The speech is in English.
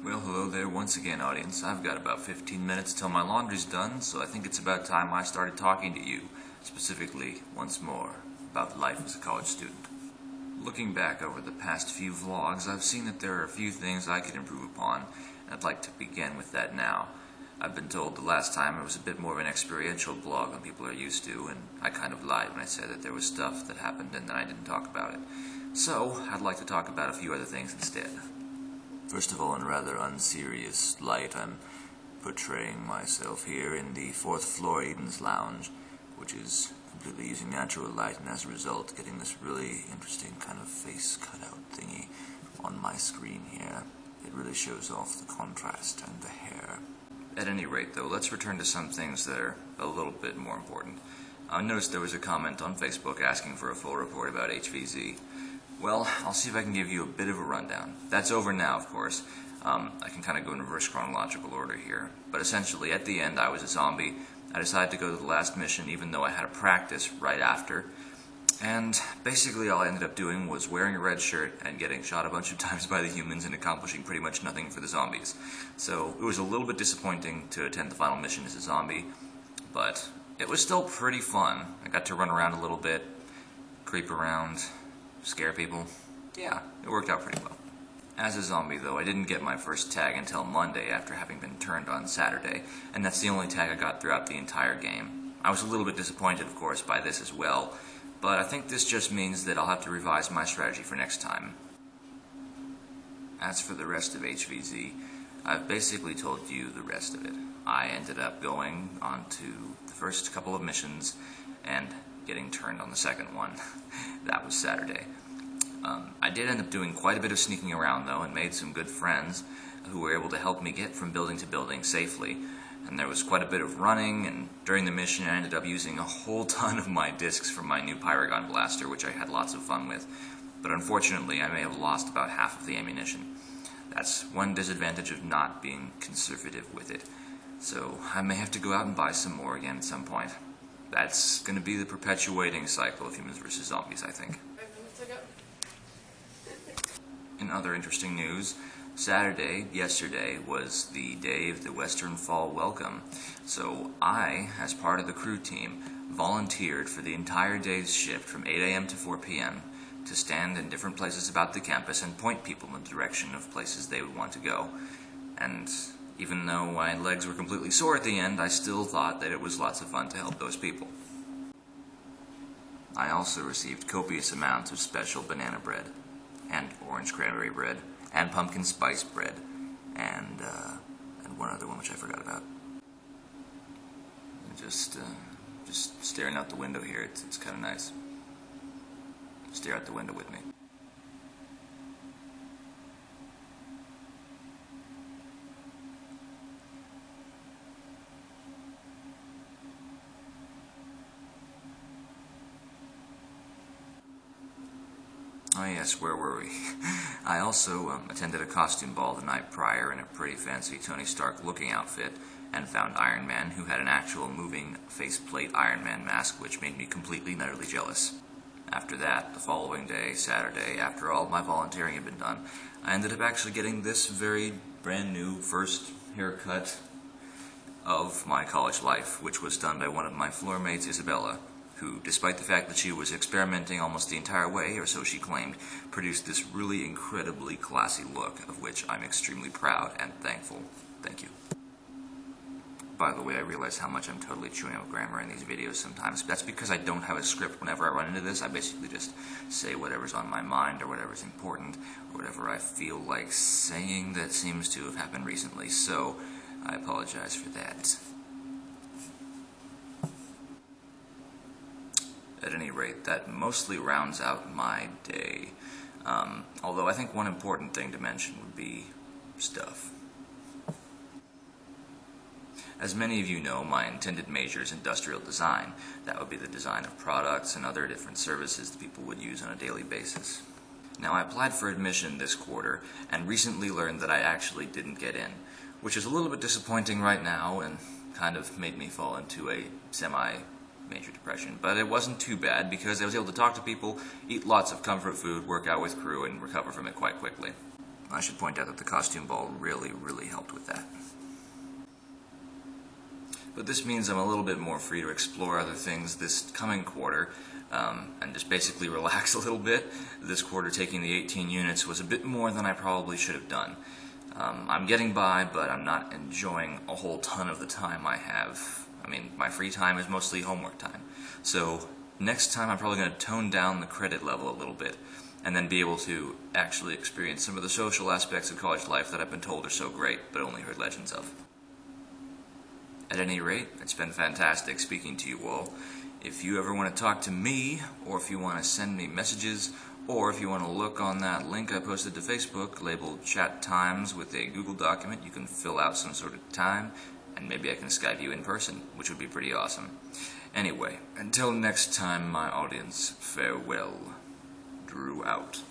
Well, hello there once again, audience. I've got about 15 minutes till my laundry's done, so I think it's about time I started talking to you, specifically, once more, about life as a college student. Looking back over the past few vlogs, I've seen that there are a few things I could improve upon, and I'd like to begin with that now. I've been told the last time it was a bit more of an experiential blog than people are used to, and I kind of lied when I said that there was stuff that happened and that I didn't talk about it. So, I'd like to talk about a few other things instead. First of all, in a rather unserious light, I'm portraying myself here in the 4th floor Eden's Lounge, which is completely using natural light, and as a result getting this really interesting kind of face cutout thingy on my screen here. It really shows off the contrast and the hair. At any rate, though, let's return to some things that are a little bit more important. I noticed there was a comment on Facebook asking for a full report about HVZ. Well, I'll see if I can give you a bit of a rundown. That's over now, of course. I can kind of go in reverse chronological order here. But essentially, at the end, I was a zombie. I decided to go to the last mission, even though I had a practice right after. And basically, all I ended up doing was wearing a red shirt and getting shot a bunch of times by the humans and accomplishing pretty much nothing for the zombies. So, it was a little bit disappointing to attend the final mission as a zombie, but it was still pretty fun. I got to run around a little bit, creep around, scare people. Yeah, it worked out pretty well. As a zombie, though, I didn't get my first tag until Monday after having been turned on Saturday, and that's the only tag I got throughout the entire game. I was a little bit disappointed, of course, by this as well, but I think this just means that I'll have to revise my strategy for next time. As for the rest of HVZ, I've basically told you the rest of it. I ended up going on to the first couple of missions and getting turned on the second one. That was Saturday. I did end up doing quite a bit of sneaking around, though, and made some good friends who were able to help me get from building to building safely. And there was quite a bit of running, and during the mission I ended up using a whole ton of my discs from my new Pyragon blaster, which I had lots of fun with. But unfortunately, I may have lost about half of the ammunition. That's one disadvantage of not being conservative with it. So I may have to go out and buy some more again at some point. That's going to be the perpetuating cycle of humans versus zombies, I think. In other interesting news, yesterday, was the day of the Western Fall Welcome. So I, as part of the crew team, volunteered for the entire day's shift from 8 a.m. to 4 p.m. to stand in different places about the campus and point people in the direction of places they would want to go. And even though my legs were completely sore at the end, I still thought that it was lots of fun to help those people. I also received copious amounts of special banana bread, and orange cranberry bread, and pumpkin spice bread, and one other one which I forgot about. Just staring out the window here, it's kind of nice. Stare out the window with me. Oh yes, where were we? I also attended a costume ball the night prior in a pretty fancy Tony Stark looking outfit, and found Iron Man, who had an actual moving faceplate Iron Man mask, which made me completely and utterly jealous. After that, the following day, Saturday, after all my volunteering had been done, I ended up actually getting this very brand new first haircut of my college life, which was done by one of my floor mates, Isabella, who, despite the fact that she was experimenting almost the entire way, or so she claimed, produced this really incredibly classy look, of which I'm extremely proud and thankful. Thank you. By the way, I realize how much I'm totally chewing up grammar in these videos sometimes. That's because I don't have a script whenever I run into this. I basically just say whatever's on my mind, or whatever's important, or whatever I feel like saying that seems to have happened recently, so I apologize for that. At any rate, that mostly rounds out my day. Although I think one important thing to mention would be stuff. As many of you know, my intended major is industrial design. That would be the design of products and other different services that people would use on a daily basis. Now, I applied for admission this quarter and recently learned that I actually didn't get in, which is a little bit disappointing right now and kind of made me fall into a semi-major depression. But it wasn't too bad because I was able to talk to people, eat lots of comfort food, work out with crew, and recover from it quite quickly. I should point out that the costume ball really helped with that. But this means I'm a little bit more free to explore other things this coming quarter, and just basically relax a little bit. This quarter, taking the 18 units was a bit more than I probably should have done. I'm getting by, but I'm not enjoying a whole ton of the time I have. I mean, my free time is mostly homework time. So next time I'm probably going to tone down the credit level a little bit, and then be able to actually experience some of the social aspects of college life that I've been told are so great, but only heard legends of. At any rate, it's been fantastic speaking to you all. If you ever want to talk to me, or if you want to send me messages, or if you want to look on that link I posted to Facebook labeled Chat Times with a Google document, you can fill out some sort of time, and maybe I can Skype you in person, which would be pretty awesome. Anyway, until next time, my audience, farewell. Drew out.